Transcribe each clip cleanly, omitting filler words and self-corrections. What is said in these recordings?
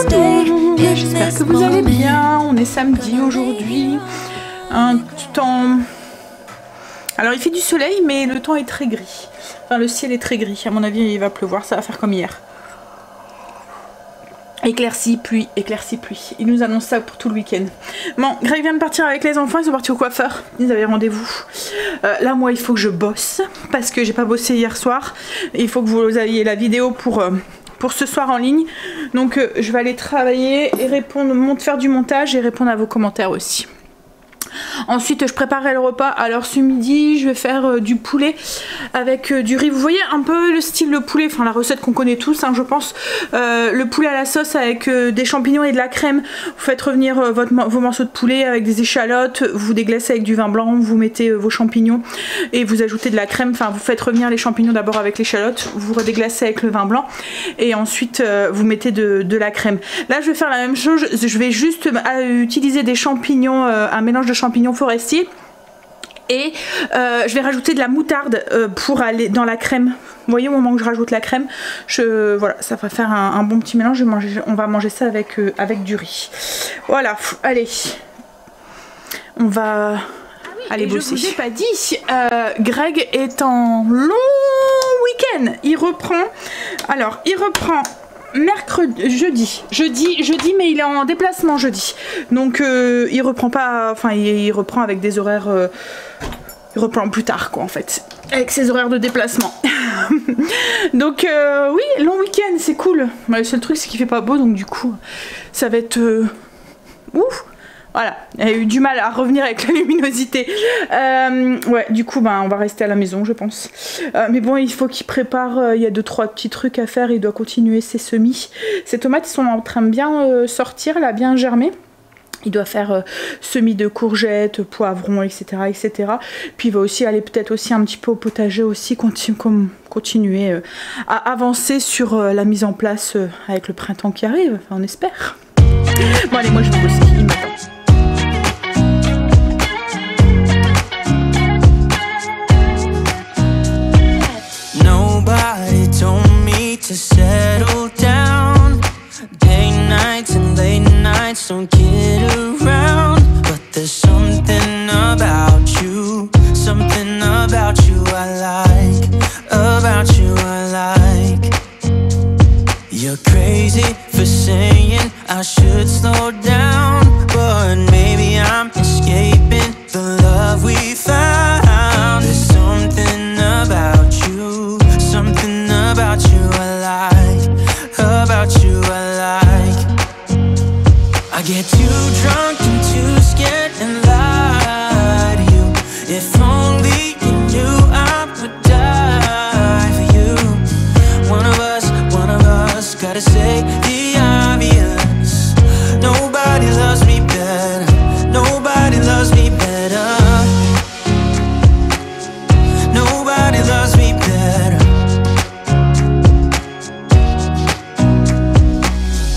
monde, j'espère que vous allez bien. On est samedi aujourd'hui. Un temps... Alors il fait du soleil mais le temps est très gris. Enfin le ciel est très gris. À mon avis il va pleuvoir, ça va faire comme hier. Éclaircie, pluie, éclaircie, pluie. Il nous annonce ça pour tout le week-end. Bon, Greg vient de partir avec les enfants, ils sont partis au coiffeur. Ils avaient rendez-vous. Là, moi, il faut que je bosse parce que j'ai pas bossé hier soir. Il faut que vous ayez la vidéo pour ce soir en ligne. Donc, je vais aller travailler et répondre, faire du montage et répondre à vos commentaires aussi. Ensuite je préparerai le repas. Alors ce midi je vais faire du poulet avec du riz. Vous voyez un peu le style de poulet, enfin la recette qu'on connaît tous hein, je pense. Le poulet à la sauce avec des champignons et de la crème. Vous faites revenir vos morceaux de poulet avec des échalotes. Vous déglacez avec du vin blanc. Vous mettez vos champignons et vous ajoutez de la crème. Enfin vous faites revenir les champignons d'abord avec l'échalote. Vous redéglacez avec le vin blanc. Et ensuite vous mettez de la crème. Là je vais faire la même chose. Je vais juste utiliser des champignons, un mélange de champignons forestiers et je vais rajouter de la moutarde pour aller dans la crème. Vous voyez au moment où je rajoute la crème, voilà, ça va faire un bon petit mélange. On va manger ça avec du riz. Voilà, allez, on va aller bosser. Je vous ai pas dit, Greg est en long week-end. Il reprend. Alors, il reprend. Jeudi, mais il est en déplacement jeudi. Donc il reprend pas, enfin il reprend avec des horaires, il reprend plus tard quoi en fait, avec ses horaires de déplacement. Donc oui, long week-end, c'est cool. Le seul truc c'est qu'il fait pas beau, donc du coup ça va être ouf. Voilà, elle a eu du mal à revenir avec la luminosité. Ouais, du coup, on va rester à la maison, je pense. Mais bon, il faut qu'il prépare. Il y a 2-3 petits trucs à faire. Il doit continuer ses semis. Ces tomates, ils sont en train de bien sortir, là, bien germer. Il doit faire semis de courgettes, poivrons, etc., etc. Puis il va aussi aller peut-être aussi un petit peu au potager aussi, continuer à avancer sur la mise en place avec le printemps qui arrive. Enfin, on espère. Bon, allez, moi je vais bosser. Il m'attend. Nobody told me to settle down. Day nights and late nights don't get around. But there's something about you I like. About you I like. You're crazy for saying I should slow down, but maybe I'm escaping the love we found. There's something about you I like, about you I like. I get too drunk and too scared and lie to you. If only you knew I would die for you. One of us gotta say the obvious. Nobody loves me better. Nobody loves me better. Nobody loves me better.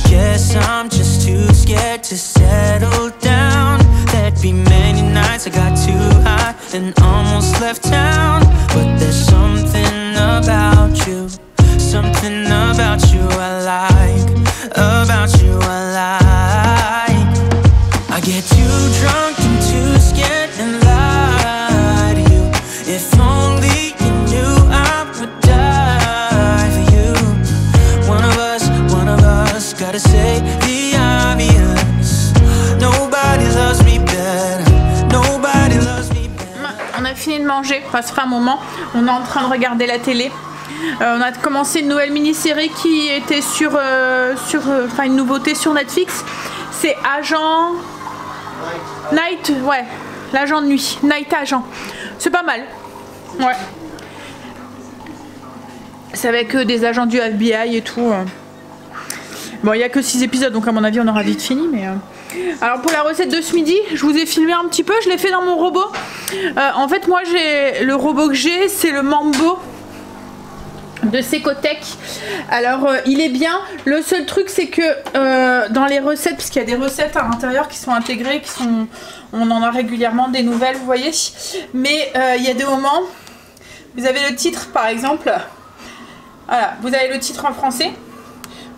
Guess I'm just too scared to settle down. There'd be many nights I got too high and almost left town. But there's something about you I like, about you I like. I get too drunk and too scared and lie to you. If only you knew I would die for you. One of us gotta say the obvious. Nobody loves me better. Nobody loves me better. On a fini de manger, enfin ça fait un moment. On est en train de regarder la télé. On a commencé une nouvelle mini-série qui était enfin une nouveauté sur Netflix. C'est Agent Night, ouais, l'agent de nuit, Night Agent. C'est pas mal, ouais. C'est avec des agents du FBI et tout. Bon, il n'y a que 6 épisodes, donc à mon avis on aura vite fini, mais... Alors pour la recette de ce midi, je vous ai filmé un petit peu, je l'ai fait dans mon robot. En fait, moi, le robot que j'ai, c'est le Mambo de Secotech. Alors il est bien. Le seul truc c'est que dans les recettes, parce qu'il y a des recettes à l'intérieur qui sont intégrées, on en a régulièrement des nouvelles, vous voyez. Mais il y a des moments, vous avez le titre par exemple. Voilà, vous avez le titre en français.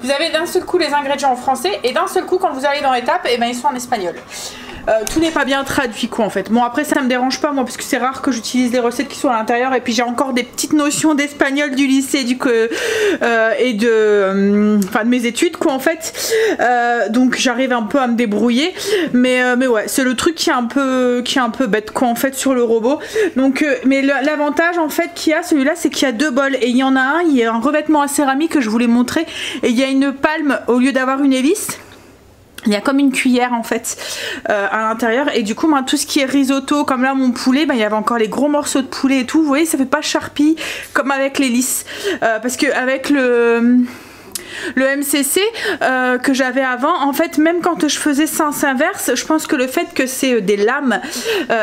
Vous avez d'un seul coup les ingrédients en français et d'un seul coup quand vous allez dans l'étape, et ben ils sont en espagnol. Tout n'est pas bien traduit quoi en fait. Bon après ça me dérange pas moi parce que c'est rare que j'utilise les recettes qui sont à l'intérieur et puis j'ai encore des petites notions d'espagnol du lycée et de mes études quoi en fait. Donc j'arrive un peu à me débrouiller mais ouais c'est le truc qui est un peu bête quoi en fait sur le robot. Donc mais l'avantage en fait qu'il y a celui-là c'est qu'il y a 2 bols et il y en a un, il y a un revêtement à céramique que je voulais montrer et il y a une palme au lieu d'avoir une hélice. Il y a comme une cuillère en fait à l'intérieur et du coup moi tout ce qui est risotto comme là mon poulet il y avait encore les gros morceaux de poulet et tout, vous voyez ça fait pas charpie comme avec l'hélice parce que avec le MCC que j'avais avant en fait même quand je faisais sens inverse je pense que le fait que c'est des lames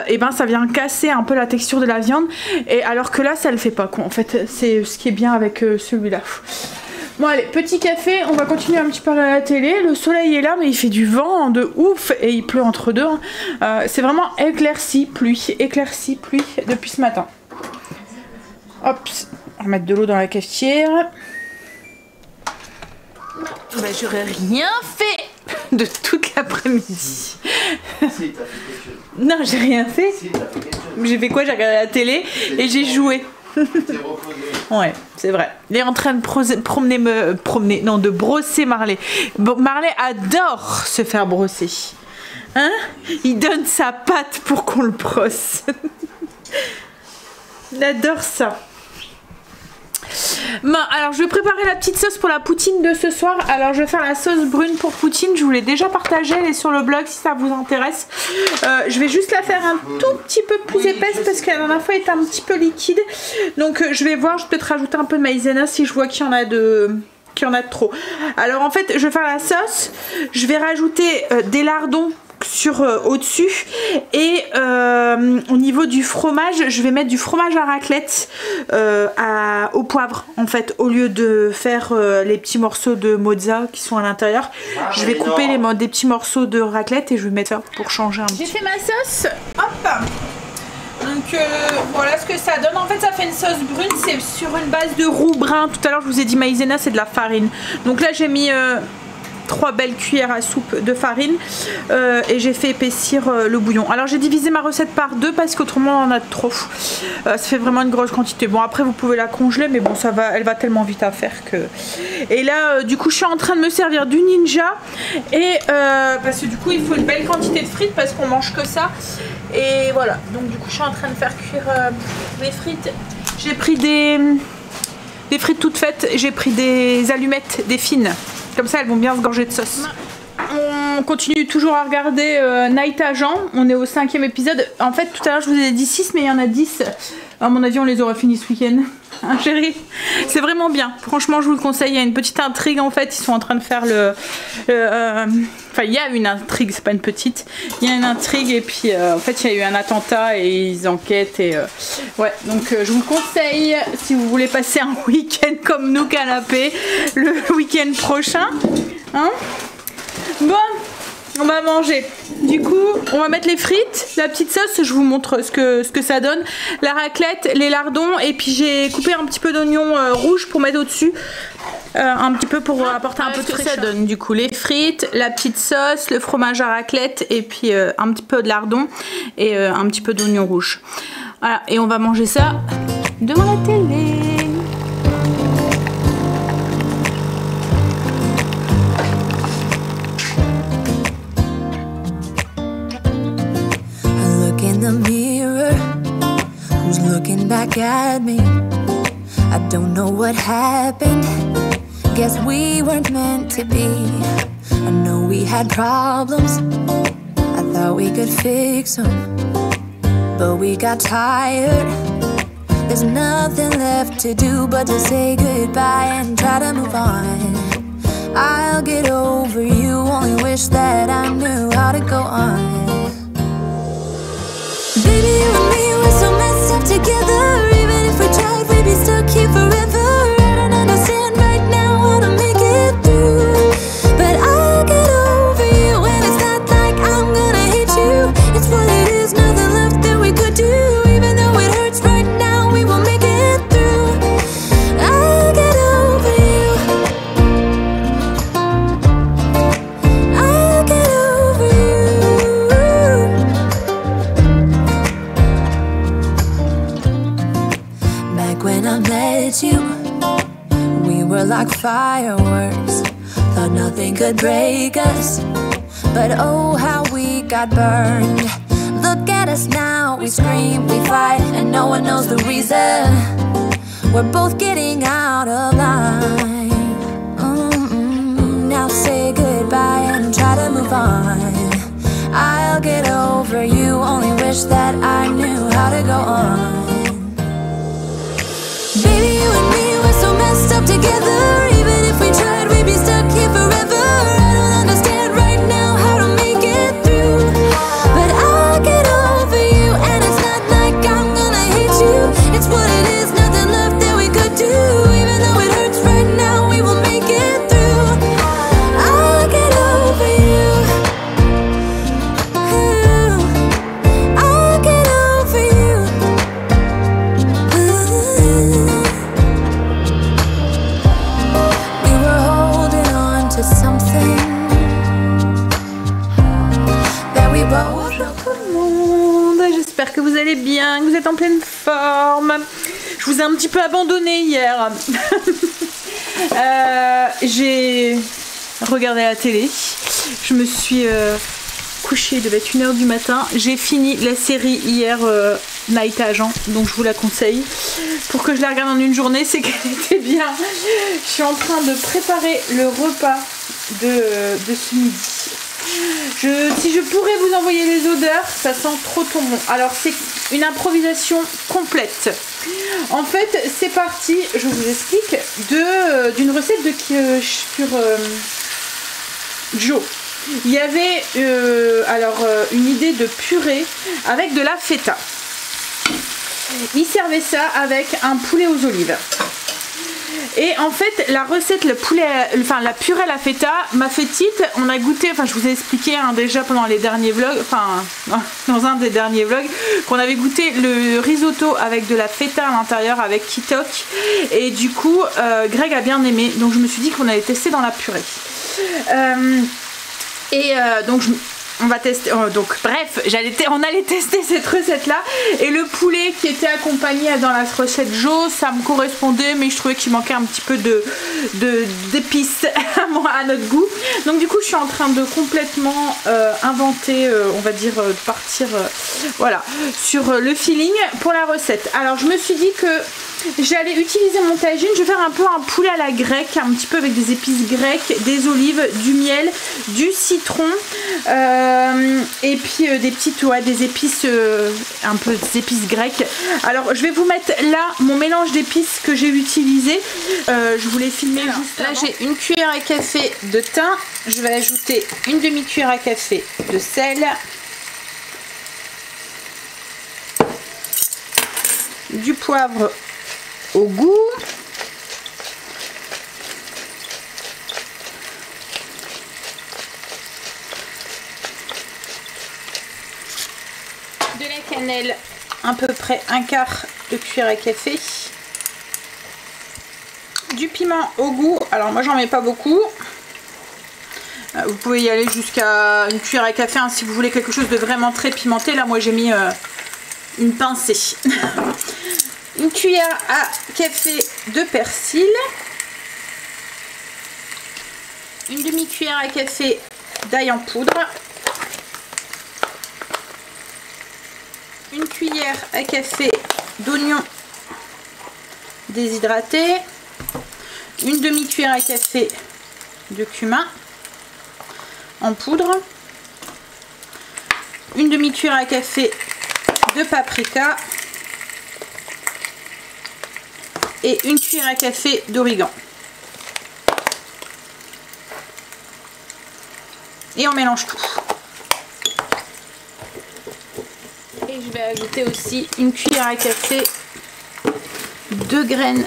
et ben ça vient casser un peu la texture de la viande et alors que là ça le fait pas quoi en fait c'est ce qui est bien avec celui-là. Bon allez, petit café, on va continuer un petit peu à la télé. Le soleil est là mais il fait du vent de ouf et il pleut entre deux. C'est vraiment éclairci, pluie depuis ce matin. Hop, on va mettre de l'eau dans la cafetière. Bah, j'aurais rien fait de toute l'après-midi. Si, t'as fait quelque chose. Non, j'ai rien fait. Si, t'as fait quelque chose. J'ai fait quoi? J'ai regardé la télé et j'ai joué. T'es reposé. Ouais, c'est vrai. Il est en train de brosser Marley. Bon, Marley adore se faire brosser. Hein? Il donne sa patte pour qu'on le brosse. Il adore ça. Bon, alors je vais préparer la petite sauce pour la poutine de ce soir. Alors je vais faire la sauce brune pour poutine. Je vous l'ai déjà partagée, elle est sur le blog si ça vous intéresse. Je vais juste la faire un tout petit peu plus épaisse parce que la dernière fois elle était un petit peu liquide. Donc je vais voir, je vais peut-être rajouter un peu de maïzena si je vois qu'il y en a de trop. Alors en fait je vais faire la sauce. Je vais rajouter des lardons sur au-dessus et au niveau du fromage je vais mettre du fromage à raclette au poivre en fait au lieu de faire les petits morceaux de mozza qui sont à l'intérieur. Je vais couper des petits morceaux de raclette et je vais mettre ça pour changer un petit peu. J'ai fait ma sauce, hop. Donc voilà ce que ça donne. En fait ça fait une sauce brune, c'est sur une base de roux brun. Tout à l'heure je vous ai dit maïzena c'est de la farine. Donc là j'ai mis 3 belles cuillères à soupe de farine et j'ai fait épaissir le bouillon. Alors j'ai divisé ma recette par 2 parce qu'autrement on en a trop. Ça fait vraiment une grosse quantité. Bon après vous pouvez la congeler mais bon ça va, elle va tellement vite à faire que... Et là du coup je suis en train de me servir du Ninja et parce que du coup il faut une belle quantité de frites parce qu'on mange que ça. Et voilà donc du coup je suis en train de faire cuire les frites. J'ai pris des frites toutes faites, j'ai pris des allumettes, des fines. Comme ça elles vont bien se gorger de sauce. On continue toujours à regarder Night Agent. On est au 5e épisode. En fait tout à l'heure je vous ai dit 6 mais il y en a 10. À mon avis on les aura finis ce week-end. Hein chérie? C'est vraiment bien. Franchement je vous le conseille. Il y a une petite intrigue en fait. Ils sont en train de faire Enfin il y a une intrigue, c'est pas une petite. Il y a une intrigue et puis en fait il y a eu un attentat et ils enquêtent et ouais donc je vous le conseille si vous voulez passer un week-end comme nous canapé le week-end prochain. Hein? Bon, on va manger. Du coup, on va mettre les frites, la petite sauce, je vous montre ce que ça donne. La raclette, les lardons et puis j'ai coupé un petit peu d'oignon rouge pour mettre au-dessus. Un petit peu pour apporter un peu de fraîcheur. Ça donne du coup les frites, la petite sauce, le fromage à raclette et puis un petit peu de lardon et un petit peu d'oignon rouge. Voilà, et on va manger ça devant la télé. Looking back at me, I don't know what happened. Guess we weren't meant to be. I know we had problems, I thought we could fix them, but we got tired. There's nothing left to do but to say goodbye and try to move on. I'll get over you, only wish that I knew how to go on. Baby, you and me, we're so messed up together. Even if we tried, we'd be stuck here forever. I don't understand right now how to make it through, but I'll get over you. And it's not like I'm gonna hate you. It's what it is, nothing left that we could do. Even though it hurts right now, we will make it through. I'll get over you. like fireworks. Thought nothing could break us, but oh how we got burned. Look at us now, we scream, we fight, and no one knows the reason. We're both getting out of line. Now say goodbye and try to move on. I'll get over you, only wish that I knew how to go on. Baby, you and me, we're so messed up together. Even if we tried, we'd be stuck here forever. I don't understand right now how to make it through, but I'll get over you, and it's not like I'm gonna hate you. It's what it is, nothing left that we could do. Even though it hurts right now, we will make it through. I'll get over you. I'll get over you. We were holding on to something that we both. Bonjour tout le monde, j'espère que vous allez bien, que vous êtes en pleine forme. Je vous ai un petit peu abandonné hier. J'ai regardé la télé, je me suis couchée, il devait être 1h du matin. J'ai fini la série hier, Night Agent, donc je vous la conseille. Pour que je la regarde en une journée, c'est qu'elle était bien. Je suis en train de préparer le repas de ce midi. Si je pourrais vous envoyer les odeurs, ça sent trop bon. Alors c'est une improvisation complète. En fait c'est parti, je vous explique, d'une recette de sur Joe. Il y avait une idée de purée avec de la feta. Il servait ça avec un poulet aux olives. Et en fait la recette, la purée à la feta m'a fait tilt. On a goûté, je vous ai expliqué déjà pendant les derniers vlogs, dans un des derniers vlogs, qu'on avait goûté le risotto avec de la feta à l'intérieur avec Kitok, et du coup Greg a bien aimé, donc je me suis dit qu'on allait tester dans la purée. Donc on va tester, donc bref, on allait tester cette recette là, et le poulet qui était accompagné dans la recette Joe, ça me correspondait, mais je trouvais qu'il manquait un petit peu d'épices à notre goût. Donc du coup je suis en train de complètement inventer, on va dire partir voilà, sur le feeling pour la recette. Alors je me suis dit que j'allais utiliser mon tagine, je vais faire un peu un poulet à la grecque, un petit peu avec des épices grecques, des olives, du miel, du citron, et puis des épices, un peu des épices grecques. Alors je vais vous mettre là mon mélange d'épices que j'ai utilisé. Je voulais filmer juste là. J'ai une cuillère à café de thym, je vais ajouter une demi-cuillère à café de sel, du poivre au goût, de la cannelle, à peu près un quart de cuillère à café, du piment au goût. Alors moi j'en mets pas beaucoup, vous pouvez y aller jusqu'à une cuillère à café si vous voulez quelque chose de vraiment très pimenté. Là moi j'ai mis une pincée. Une cuillère à café de persil, une demi-cuillère à café d'ail en poudre, une cuillère à café d'oignon déshydraté, une demi-cuillère à café de cumin en poudre, une demi-cuillère à café de paprika et une cuillère à café d'origan. Et on mélange tout. Et je vais ajouter aussi une cuillère à café de graines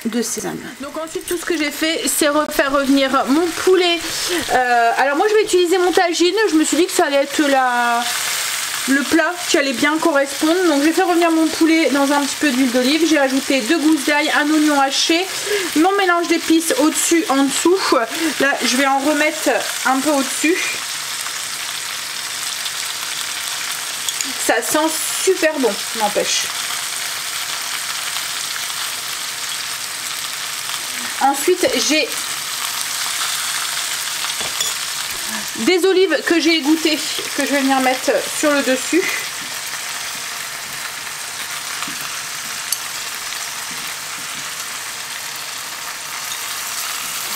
de sésame. Donc ensuite tout ce que j'ai fait, c'est faire revenir mon poulet. Alors moi je vais utiliser mon tagine. Je me suis dit que ça allait être le plat qui allait bien correspondre. Donc je vais faire revenir mon poulet dans un petit peu d'huile d'olive. J'ai ajouté 2 gousses d'ail, un oignon haché, mon mélange d'épices au-dessus, en dessous. Là je vais en remettre un peu au-dessus. Ça sent super bon, n'empêche. Ensuite, j'ai des olives que j'ai égouttées, que je vais venir mettre sur le dessus.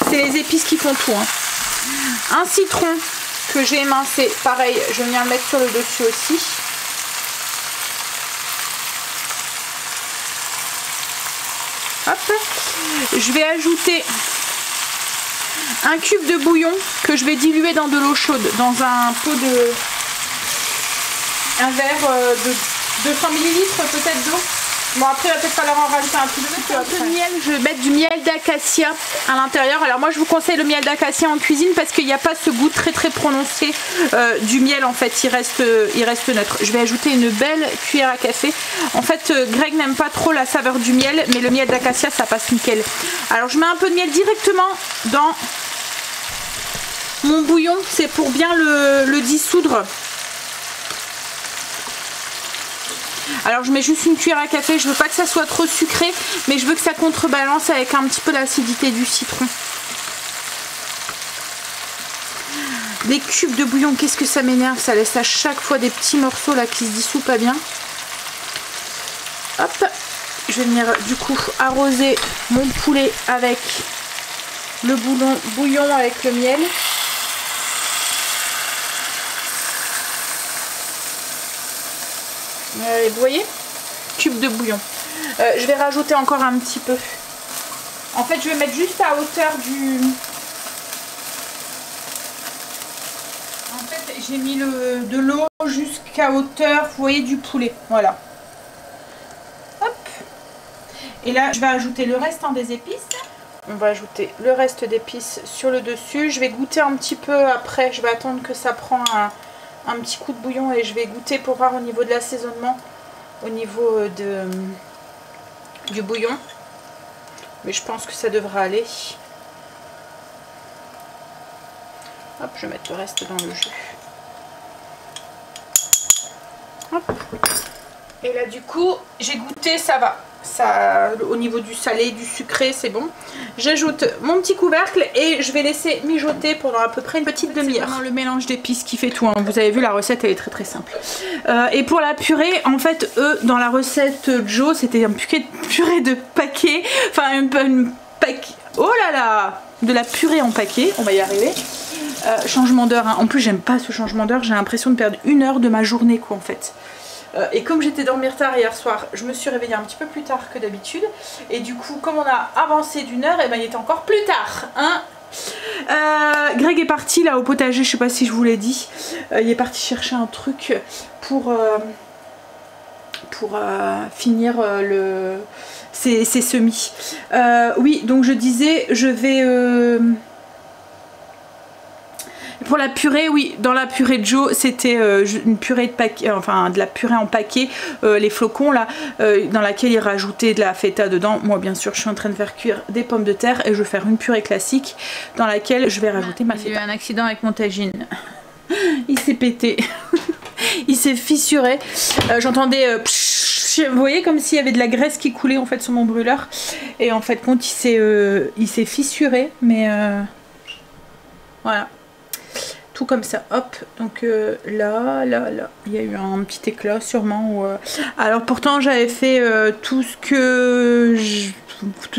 C'est les épices qui font tout. Un citron que j'ai émincé, pareil, je vais venir le mettre sur le dessus aussi. Hop. Je vais ajouter un cube de bouillon que je vais diluer dans de l'eau chaude, dans un pot de... un verre de 200 ml peut-être d'eau. Bon, après il va peut-être falloir en rajouter un peu de miel. Je vais mettre du miel d'acacia à l'intérieur. Alors moi je vous conseille le miel d'acacia en cuisine parce qu'il n'y a pas ce goût très prononcé du miel en fait, il reste neutre. Je vais ajouter une belle cuillère à café. En fait Greg n'aime pas trop la saveur du miel, mais le miel d'acacia ça passe nickel. Alors je mets un peu de miel directement dans mon bouillon, c'est pour bien le dissoudre. Alors je mets juste une cuillère à café, je veux pas que ça soit trop sucré, mais je veux que ça contrebalance avec un petit peu l'acidité du citron. Des cubes de bouillon, qu'est-ce que ça m'énerve, ça laisse à chaque fois des petits morceaux là qui se dissouent pas bien. Hop, je vais venir du coup arroser mon poulet avec le bouillon avec le miel. Vous voyez, cube de bouillon. Je vais rajouter encore un petit peu. En fait, je vais mettre juste à hauteur du... En fait, j'ai mis de l'eau jusqu'à hauteur, vous voyez, du poulet. Voilà. Hop. Et là, je vais ajouter le reste des épices. On va ajouter le reste d'épices sur le dessus. Je vais goûter un petit peu après. Je vais attendre que ça prend un petit coup de bouillon et je vais goûter pour voir au niveau de l'assaisonnement, au niveau du bouillon, mais je pense que ça devra aller. Hop, je vais mettre le reste dans le jus. Hop. Et là du coup j'ai goûté, ça va. Ça, au niveau du salé, du sucré, c'est bon. J'ajoute mon petit couvercle et je vais laisser mijoter pendant à peu près une petite demi-heure. C'est vraiment le mélange d'épices qui fait tout. Hein. Vous avez vu, la recette elle est très simple. Et pour la purée, en fait, eux, dans la recette Joe, c'était un purée de paquet. Enfin, une paquet. Oh là là, de la purée en paquet. On va y arriver. Changement d'heure. Hein. En plus, j'aime pas ce changement d'heure. J'ai l'impression de perdre 1 heure de ma journée, quoi, en fait. Et comme j'étais dormir tard hier soir, je me suis réveillée un petit peu plus tard que d'habitude. Et du coup, comme on a avancé d'1 heure, et ben il était encore plus tard. Hein. Greg est parti là au potager, je sais pas si je vous l'ai dit. Il est parti chercher un truc pour finir ses semis. Oui, donc je disais, je vais... Pour la purée, oui, dans la purée de Joe, c'était une purée de paquet, enfin de la purée en paquet, les flocons là, dans laquelle il rajoutait de la feta dedans. Moi, bien sûr, je suis en train de faire cuire des pommes de terre et je vais faire une purée classique dans laquelle je vais rajouter ma feta. J'ai eu un accident avec mon tagine. Il s'est pété. Il s'est fissuré. J'entendais... vous voyez, comme s'il y avait de la graisse qui coulait en fait sur mon brûleur. Et en fait, compte, il s'est fissuré, mais voilà. Tout comme ça, hop, donc là, il y a eu un petit éclat sûrement. Où, alors pourtant j'avais fait tout ce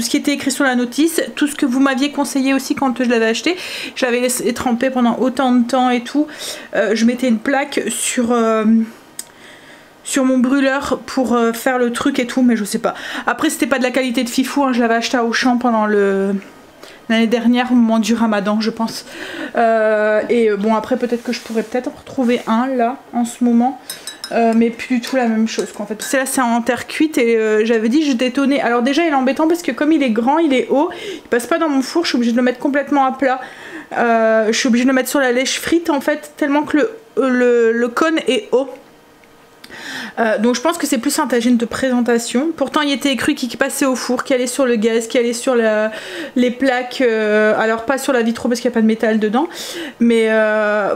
qui était écrit sur la notice, tout ce que vous m'aviez conseillé aussi quand je l'avais acheté. J'avais laissé tremper pendant autant de temps et tout. Je mettais une plaque sur mon brûleur pour faire le truc et tout, mais je sais pas. Après c'était pas de la qualité de fifou, hein, je l'avais acheté à Auchan pendant l'année dernière au moment du ramadan je pense. Et bon après peut-être que je pourrais peut-être retrouver un là en ce moment. Mais plus du tout la même chose qu'en fait. Là c'est en terre cuite et j'avais dit je détonnais. Alors déjà il est embêtant parce que comme il est grand, il est haut, il passe pas dans mon four, je suis obligée de le mettre complètement à plat. Je suis obligée de le mettre sur la lèche frite en fait, tellement que le cône est haut. Donc je pense que c'est plus un tagine de présentation. Pourtant il était écrit qui passait au four, qui allait sur le gaz, qui allait sur les plaques, alors pas sur la vitro parce qu'il n'y a pas de métal dedans, mais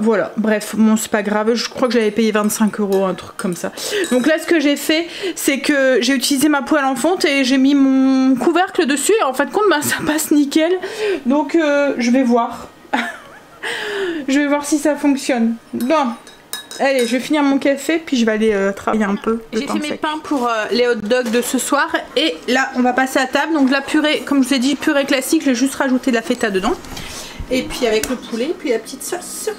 voilà, bref, bon c'est pas grave, je crois que j'avais payé 25 €, un truc comme ça. Donc là ce que j'ai fait, c'est que j'ai utilisé ma poêle en fonte et j'ai mis mon couvercle dessus et en fin de compte bah, ça passe nickel. Donc je vais voir. Je vais voir si ça fonctionne. Bon. Allez, je vais finir mon café puis je vais aller travailler un peu. J'ai fait mes pains pour les hot dogs de ce soir et là on va passer à table. Donc la purée, comme je vous ai dit, purée classique, je vais juste rajouter de la feta dedans. Et puis avec le poulet, puis la petite sauce.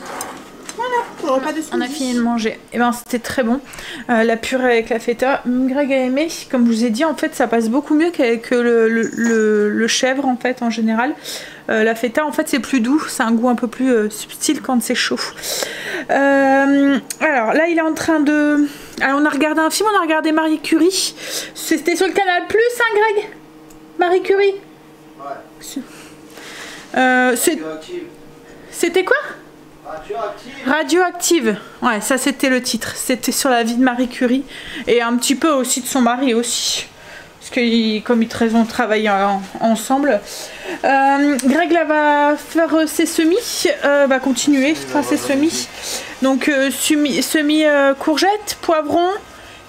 Voilà, pour le repas de ce midi. On a fini de manger. Et ben c'était très bon. La purée avec la feta, Greg a aimé. Comme je vous ai dit, en fait ça passe beaucoup mieux qu'avec le chèvre en fait en général. La feta en fait c'est plus doux, c'est un goût un peu plus subtil quand c'est chaud. Alors là il est en train de... Alors on a regardé un film, on a regardé Marie Curie. C'était sur le Canal+, hein Greg? Marie Curie. Ouais. C'était quoi? Radioactive. Ouais, ça c'était le titre. C'était sur la vie de Marie Curie et un petit peu aussi de son mari aussi. Parce que comme ils ont travaillé ensemble. Greg là va faire ses semis, va continuer faire ses semis. Donc semis courgettes, poivrons,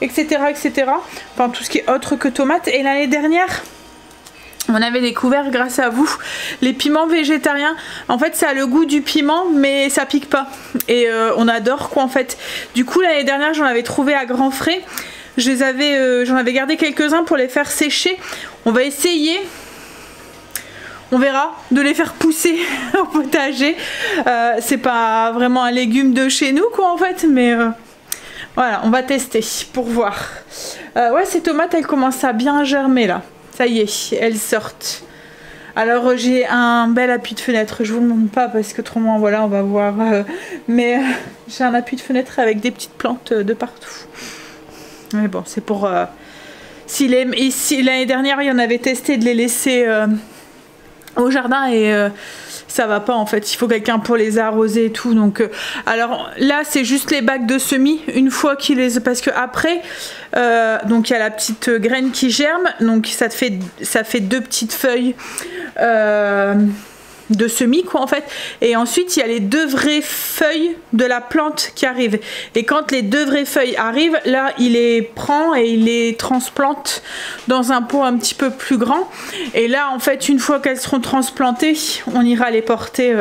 etc., etc. Enfin tout ce qui est autre que tomates. Et l'année dernière, on avait découvert grâce à vous les piments végétariens. En fait ça a le goût du piment mais ça pique pas. Et on adore quoi en fait. Du coup l'année dernière j'en avais trouvé à grands frais. J'en avais gardé quelques-uns pour les faire sécher. On va essayer, on verra, de les faire pousser au potager. C'est pas vraiment un légume de chez nous quoi en fait, mais voilà, on va tester pour voir. Ouais, ces tomates elles commencent à bien germer là. Ça y est, elles sortent. Alors j'ai un bel appui de fenêtre, je vous le montre pas parce que autrement voilà on va voir. Mais j'ai un appui de fenêtre avec des petites plantes de partout. Mais bon, c'est pour... si l'année dernière, il y en avait testé de les laisser au jardin et ça va pas en fait. Il faut quelqu'un pour les arroser et tout. Donc, alors là, c'est juste les bacs de semis. Une fois qu'ils les... Parce que après, donc il y a la petite graine qui germe. Donc ça fait 2 petites feuilles de semis quoi en fait, et ensuite il y a les 2 vraies feuilles de la plante qui arrivent, et quand les 2 vraies feuilles arrivent là il les prend et il les transplante dans un pot un petit peu plus grand, et là en fait une fois qu'elles seront transplantées on ira les porter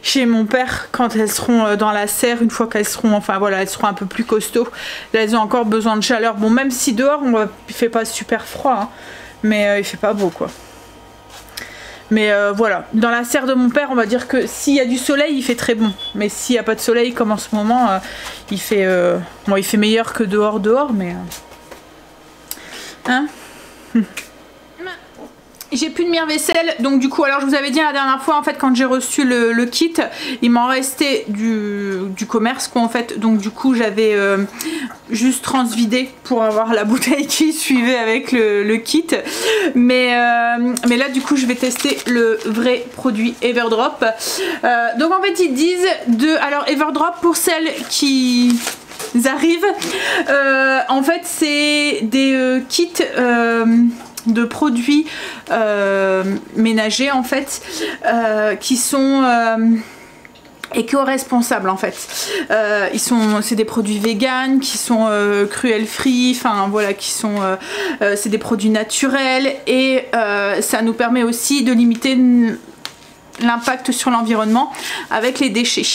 chez mon père quand elles seront dans la serre, une fois qu'elles seront, enfin voilà, elles seront un peu plus costauds. Là elles ont encore besoin de chaleur, bon même si dehors il fait pas super froid hein, mais il fait pas beau quoi. Mais voilà, dans la serre de mon père, on va dire que s'il y a du soleil, il fait très bon. Mais s'il n'y a pas de soleil, comme en ce moment, il fait meilleur que dehors, mais... Hein? J'ai plus de mire-vaisselle, donc du coup, alors je vous avais dit la dernière fois, en fait, quand j'ai reçu le kit, il m'en restait du commerce, quoi, en fait. Donc du coup, j'avais juste transvidé pour avoir la bouteille qui suivait avec le kit. Mais là, du coup, je vais tester le vrai produit Everdrop. Donc en fait, ils disent alors Everdrop, pour celles qui... arrivent, en fait, c'est des kits... de produits ménagers en fait qui sont éco-responsables en fait. C'est des produits véganes qui sont cruel free, enfin voilà, qui sont c'est des produits naturels, et ça nous permet aussi de limiter l'impact sur l'environnement avec les déchets.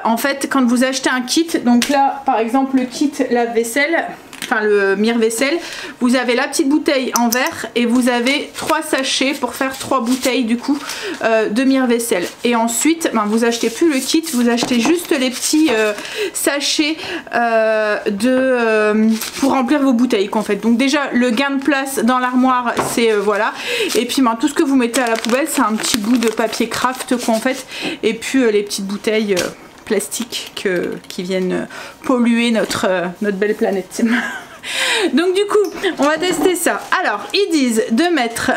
En fait, quand vous achetez un kit, donc là par exemple le kit lave-vaisselle, enfin le mire-vaisselle, vous avez la petite bouteille en verre et vous avez 3 sachets pour faire 3 bouteilles du coup de mire-vaisselle. Et ensuite, ben, vous achetez plus le kit, vous achetez juste les petits sachets pour remplir vos bouteilles en fait. Donc déjà le gain de place dans l'armoire, c'est voilà. Et puis ben, tout ce que vous mettez à la poubelle, c'est un petit bout de papier craft quoi en fait. Et puis les petites bouteilles plastiques qui viennent polluer notre belle planète. Donc du coup, on va tester ça. Alors, ils disent de mettre...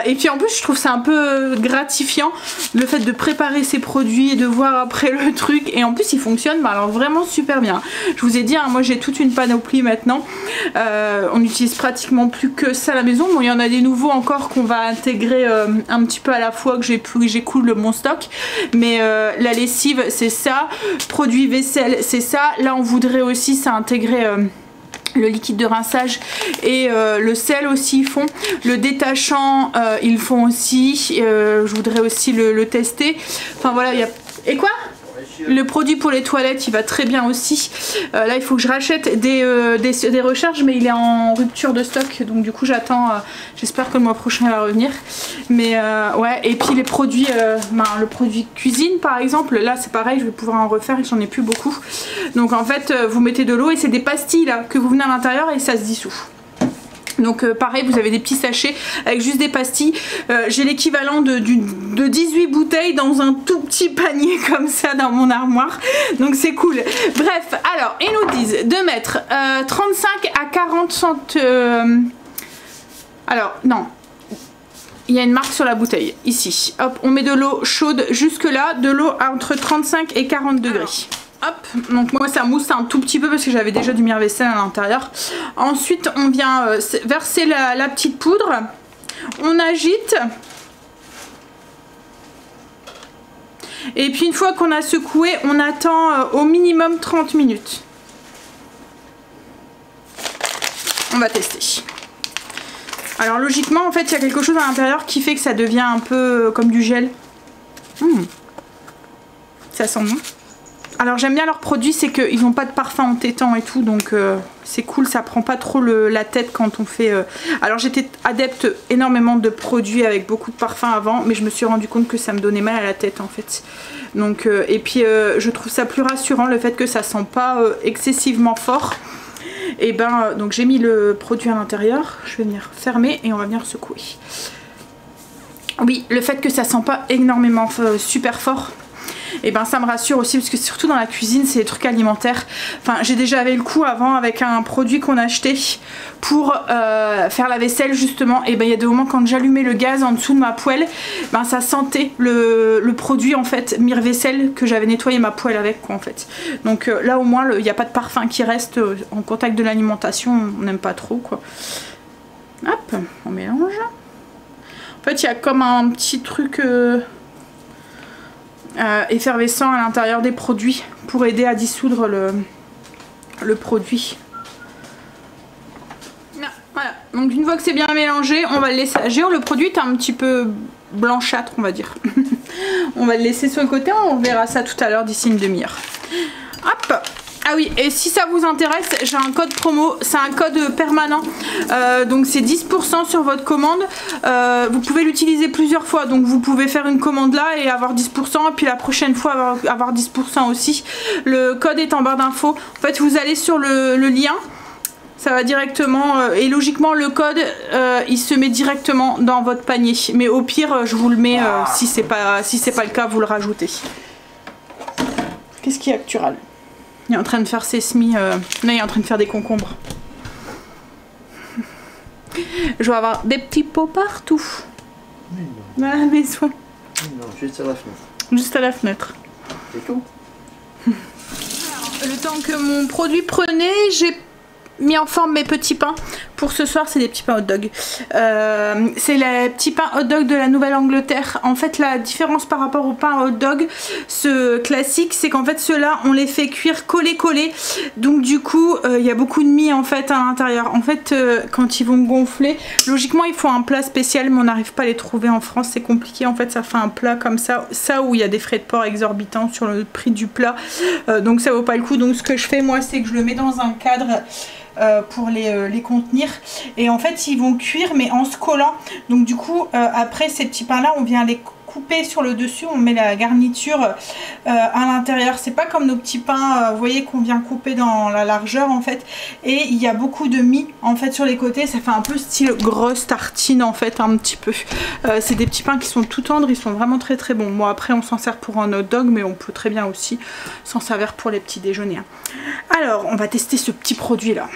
et puis en plus, je trouve ça un peu gratifiant, le fait de préparer ces produits et de voir après le truc. Et en plus, il fonctionne alors vraiment super bien. Je vous ai dit, hein, moi j'ai toute une panoplie maintenant. On n'utilise pratiquement plus que ça à la maison. Bon, il y en a des nouveaux encore qu'on va intégrer un petit peu à la fois, que j'écoule mon stock. Mais la lessive, c'est ça. Produits vaisselle, c'est ça. Là, on voudrait aussi s'intégrer... le liquide de rinçage et le sel aussi ils font, le détachant ils font aussi, je voudrais aussi le tester, enfin voilà, il y a... Et quoi ? Le produit pour les toilettes il va très bien aussi. Là il faut que je rachète des recharges, mais il est en rupture de stock, donc du coup j'attends, j'espère que le mois prochain il va revenir. Mais ouais, et puis les produits, le produit cuisine par exemple, là c'est pareil, je vais pouvoir en refaire et j'en ai plus beaucoup. Donc en fait vous mettez de l'eau et c'est des pastilles là que vous venez à l'intérieur et ça se dissout. Donc pareil, vous avez des petits sachets avec juste des pastilles. J'ai l'équivalent de 18 bouteilles dans un tout petit panier comme ça dans mon armoire. Donc c'est cool. Bref, alors ils nous disent de mettre 35 à 40 centimes. Alors non. Il y a une marque sur la bouteille, ici. Hop, on met de l'eau chaude jusque là, de l'eau entre 35 et 40 degrés. Hop, donc moi ça mousse un tout petit peu parce que j'avais déjà du mire-vaisselle à l'intérieur. Ensuite on vient verser la petite poudre, on agite. Et puis une fois qu'on a secoué, on attend au minimum 30 minutes. On va tester. Alors logiquement en fait il y a quelque chose à l'intérieur qui fait que ça devient un peu comme du gel. Ça sent bon. Alors j'aime bien leurs produits, c'est qu'ils n'ont pas de parfum entêtant et tout, donc c'est cool, ça prend pas trop la tête quand on fait... Alors j'étais adepte énormément de produits avec beaucoup de parfum avant, mais je me suis rendu compte que ça me donnait mal à la tête en fait. Donc, et puis je trouve ça plus rassurant, le fait que ça sent pas excessivement fort. Et ben donc j'ai mis le produit à l'intérieur, je vais venir fermer et on va venir secouer. Oui, le fait que ça sent pas énormément super fort, et ben ça me rassure aussi, parce que surtout dans la cuisine c'est des trucs alimentaires. Enfin j'ai déjà eu le coup avant avec un produit qu'on a acheté pour faire la vaisselle justement, et ben il y a des moments quand j'allumais le gaz en dessous de ma poêle, ben ça sentait le produit en fait mire-vaisselle que j'avais nettoyé ma poêle avec quoi en fait. Donc là au moins il n'y a pas de parfum qui reste en contact de l'alimentation, on n'aime pas trop quoi. Hop, on mélange. En fait il y a comme un petit truc effervescent à l'intérieur des produits pour aider à dissoudre le produit. Voilà, donc une fois que c'est bien mélangé, on va le laisser agir. Le produit est un petit peu blanchâtre on va dire. On va le laisser sur le côté, on verra ça tout à l'heure d'ici une demi-heure. Hop. Ah oui, et si ça vous intéresse, j'ai un code promo, c'est un code permanent, donc c'est 10% sur votre commande. Vous pouvez l'utiliser plusieurs fois, donc vous pouvez faire une commande là et avoir 10%, et puis la prochaine fois avoir 10% aussi. Le code est en barre d'infos. En fait vous allez sur le lien, ça va directement, et logiquement le code il se met directement dans votre panier, mais au pire je vous le mets, si c'est pas le cas vous le rajoutez. Qu'est-ce qu'il y a que tu râles? Il est en train de faire ses semis, là il est en train de faire des concombres. Je vais avoir des petits pots partout. Dans la maison. Non, juste à la fenêtre. Juste à la fenêtre. C'est tout. Le temps que mon produit prenait, j'ai mis en forme mes petits pains. Pour ce soir c'est des petits pains hot dog. C'est les petits pains hot dog de la Nouvelle-Angleterre. En fait la différence par rapport aux pains hot dog ce classique, c'est qu'en fait ceux-là on les fait cuire collés. Donc du coup il y a beaucoup de mie en fait à l'intérieur. En fait quand ils vont gonfler, logiquement il faut un plat spécial, mais on n'arrive pas à les trouver en France, c'est compliqué. En fait ça fait un plat comme ça où il y a des frais de port exorbitants sur le prix du plat, donc ça vaut pas le coup. Donc ce que je fais moi, c'est que je le mets dans un cadre pour les contenir, et en fait ils vont cuire mais en se collant. Donc du coup après ces petits pains là on vient les couper sur le dessus, on met la garniture à l'intérieur. C'est pas comme nos petits pains vous voyez qu'on vient couper dans la largeur en fait, et il y a beaucoup de mie en fait sur les côtés, ça fait un peu style grosse tartine en fait, un petit peu. C'est des petits pains qui sont tout tendres, ils sont vraiment très très bons. Moi après on s'en sert pour un hot dog, mais on peut très bien aussi s'en servir pour les petits déjeuners. Alors on va tester ce petit produit là.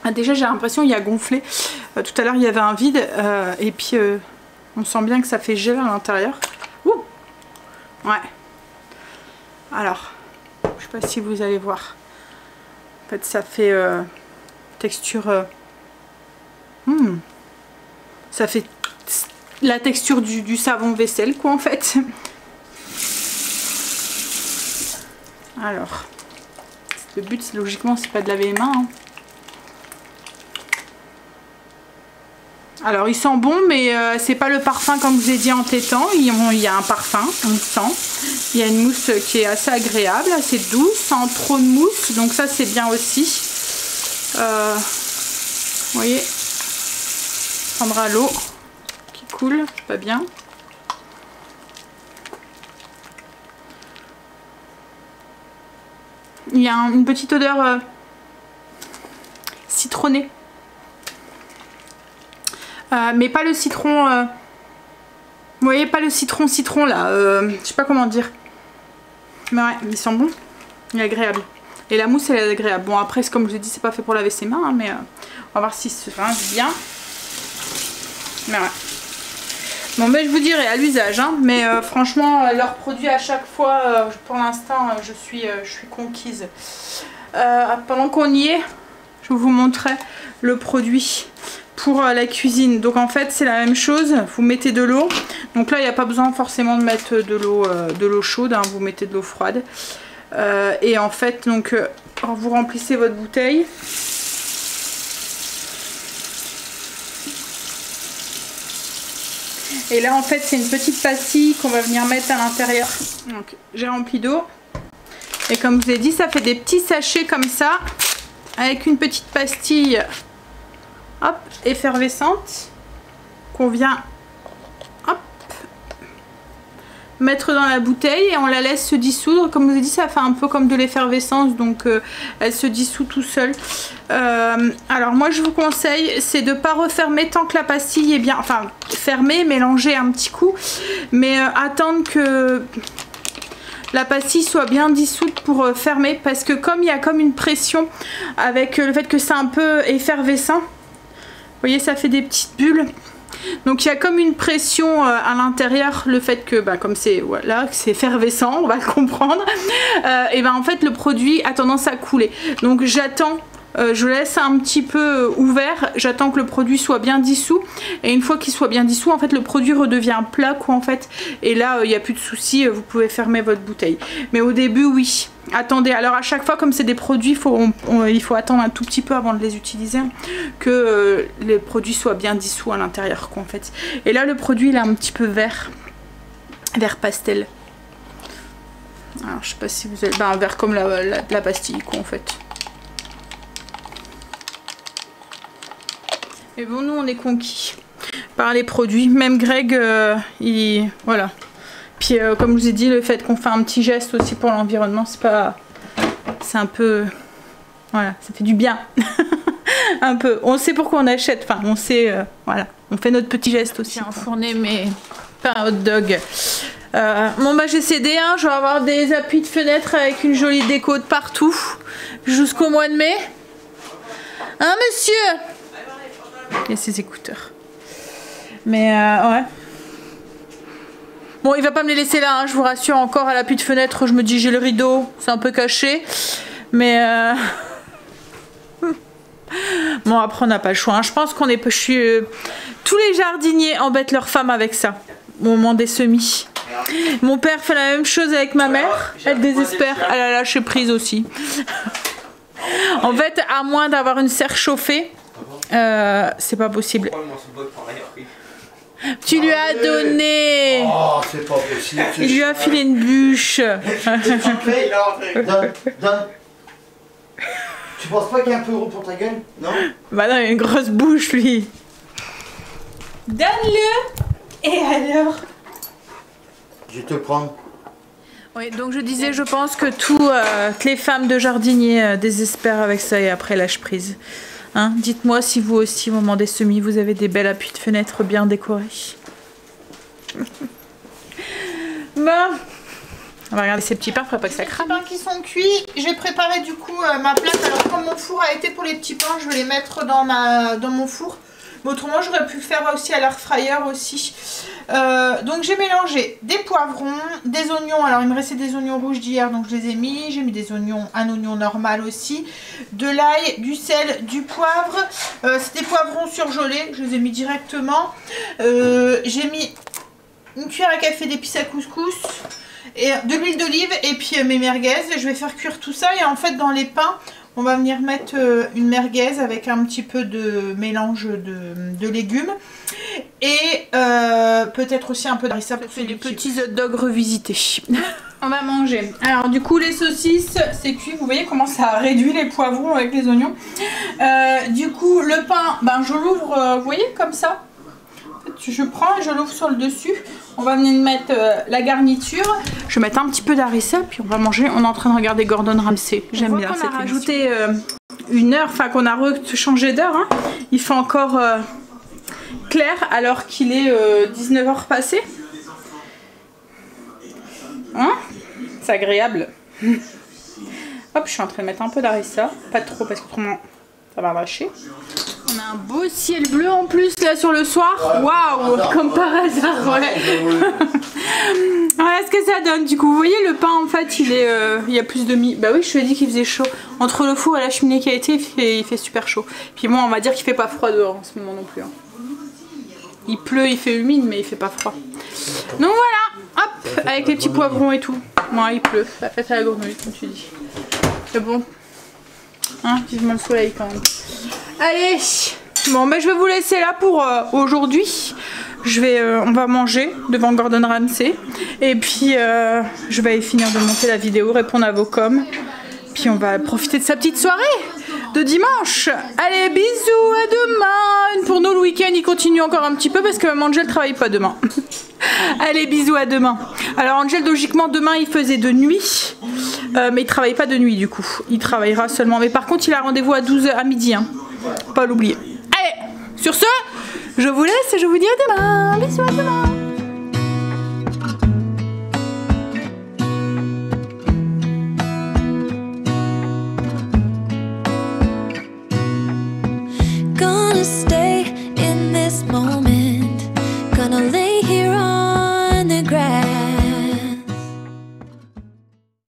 Ah, déjà j'ai l'impression qu'il y a gonflé. Tout à l'heure il y avait un vide et puis on sent bien que ça fait gel à l'intérieur. Ouais. Alors, je sais pas si vous allez voir. En fait ça fait texture... Ça fait la texture du savon vaisselle quoi en fait. Alors, le but logiquement c'est pas de laver les mains. Hein. Alors il sent bon mais c'est pas le parfum comme je vous ai dit en tétant. Il y a un parfum, on le sent. Il y a une mousse qui est assez agréable, assez douce, sans trop de mousse. Donc ça c'est bien aussi. Vous voyez, prendra l'eau qui coule, pas bien. Il y a une petite odeur citronnée. Mais pas le citron... vous voyez, pas le citron là. Je sais pas comment dire. Mais ouais, il sent bon. Il est agréable. Et la mousse elle est agréable. Bon après, comme je vous ai dit, c'est pas fait pour laver ses mains. Hein, mais on va voir si se rince bien. Mais ouais. Bon ben je vous dirai à l'usage. Hein, mais franchement, leurs produits à chaque fois, pour l'instant, je suis conquise. Pendant qu'on y est, je vous montrerai le produit pour la cuisine. Donc en fait c'est la même chose, vous mettez de l'eau. Donc là il n'y a pas besoin forcément de mettre de l'eau chaude, hein, vous mettez de l'eau froide. Et en fait donc vous remplissez votre bouteille. Et là en fait c'est une petite pastille qu'on va venir mettre à l'intérieur. Donc j'ai rempli d'eau. Et comme je vous ai dit, ça fait des petits sachets comme ça, avec une petite pastille hop, effervescente qu'on vient hop, mettre dans la bouteille et on la laisse se dissoudre. Comme je vous ai dit, ça fait un peu comme de l'effervescence, donc elle se dissout tout seul. Alors moi je vous conseille, c'est de ne pas refermer tant que la pastille est bien, enfin fermer, mélanger un petit coup, mais attendre que la pastille soit bien dissoute pour fermer, parce que comme il y a comme une pression avec le fait que c'est un peu effervescent, vous voyez ça fait des petites bulles, donc il y a comme une pression à l'intérieur, le fait que comme c'est voilà, c'est effervescent, on va le comprendre, et en fait le produit a tendance à couler. Donc j'attends, je laisse un petit peu ouvert, j'attends que le produit soit bien dissous, et une fois qu'il soit bien dissous en fait le produit redevient plat quoi en fait, et là il n'y a plus de souci, vous pouvez fermer votre bouteille. Mais au début oui, attendez, alors à chaque fois comme c'est des produits il faut attendre un tout petit peu avant de les utiliser, que les produits soient bien dissous à l'intérieur quoi en fait. Et là le produit il est un petit peu vert pastel. Alors je sais pas si vous avez, un vert comme la pastille quoi en fait. Mais bon, nous on est conquis par les produits. Même Greg, voilà. Puis comme je vous ai dit, le fait qu'on fait un petit geste aussi pour l'environnement, c'est un peu, voilà, ça fait du bien. Un peu. On sait pourquoi on achète. Enfin, on sait, voilà, on fait notre petit geste aussi. J'ai enfourné mes pains hot dog. Bon j'ai cédé, hein. Je vais avoir des appuis de fenêtre avec une jolie déco de partout jusqu'au mois de mai. Hein, monsieur? Et ses écouteurs. Mais ouais. Bon, il va pas me les laisser là, hein, je vous rassure. Encore à l'appui de fenêtre, je me dis j'ai le rideau, c'est un peu caché. Mais bon, après on n'a pas le choix. Hein. Je pense qu'on est... tous les jardiniers embêtent leurs femmes avec ça. Au moment des semis. Mon père fait la même chose avec ma mère. Elle désespère. Elle a lâché prise aussi. En fait, à moins d'avoir une serre chauffée, c'est pas possible. Tu lui as donné. Oh, c'est pas possible. Il lui a filé une bûche. Donne. Tu penses pas qu'il y a un peu gros pour ta gueule? Non. Bah non, il a une grosse bouche lui. Donne-le. Et alors? Je vais te le prendre. Oui, donc je disais, je pense que toutes les femmes de jardiniers désespèrent avec ça et après lâchent prise. Hein, dites-moi si vous aussi, au moment des semis, vous avez des belles appuis de fenêtre bien décorés. Bon, On va regarder ces petits pains, pour pas que ça crame. Les pains qui sont cuits, j'ai préparé du coup ma plate. Alors comme mon four a été pour les petits pains, je vais les mettre dans mon four. Mais autrement, j'aurais pu le faire aussi à l'air fryer aussi. Donc j'ai mélangé des poivrons, des oignons. Alors il me restait des oignons rouges d'hier, donc je les ai mis. J'ai mis un oignon normal aussi. De l'ail, du sel, du poivre. C'est des poivrons surgelés, je les ai mis directement. J'ai mis une cuillère à café d'épices à couscous. Et de l'huile d'olive et puis mes merguez. Je vais faire cuire tout ça et en fait dans les pains on va venir mettre une merguez avec un petit peu de mélange de légumes et peut-être aussi un peu de harissa pour faire des petits hot dogs revisités. On va manger. Alors du coup les saucisses c'est cuit, vous voyez comment ça a réduit les poivrons avec les oignons. Du coup le pain, ben je l'ouvre, vous voyez comme ça. Je prends et je l'ouvre sur le dessus. On va venir mettre la garniture. Je vais mettre un petit peu d'harissa puis on va manger. On est en train de regarder Gordon Ramsay. J'aime bien cette émission. On a rajouté une heure, enfin qu'on a changé d'heure. Hein. Il fait encore clair alors qu'il est 19h passé. Hein? C'est agréable. Hop, je suis en train de mettre un peu d'harissa. Pas trop parce que autrement ça va lâcher. On a un beau ciel bleu en plus là sur le soir. Waouh, comme par hasard. Ouais. Voilà ce que ça donne. Du coup, vous voyez le pain en fait, il y a plus de Bah oui, je te ai dit qu'il faisait chaud. Entre le four et la cheminée qui a été, il fait super chaud. Puis moi, on va dire qu'il fait pas froid dehors en ce moment non plus. Hein. Il pleut, il fait humide, mais il fait pas froid. Donc voilà, hop, avec les petits poivrons et tout. Moi, il pleut. La fête à la grenouille, comme tu dis. C'est bon. Hein, vivement le soleil quand même. Allez, bon ben je vais vous laisser là pour aujourd'hui. On va manger devant Gordon Ramsay et puis je vais finir de monter la vidéo, répondre à vos coms. Puis on va profiter de sa petite soirée de dimanche. Allez, bisous, à demain. Pour nous le week-end il continue encore un petit peu parce que Angel travaille pas demain. Allez, bisous, à demain. Alors Angel logiquement demain il faisait de nuit. Mais il travaille pas de nuit du coup. Il travaillera seulement. Mais par contre il a rendez-vous à 12h à midi. Hein. Pas l'oublier. Allez, sur ce, je vous laisse et je vous dis à demain. Bisous, à demain. Gonna stay in this moment.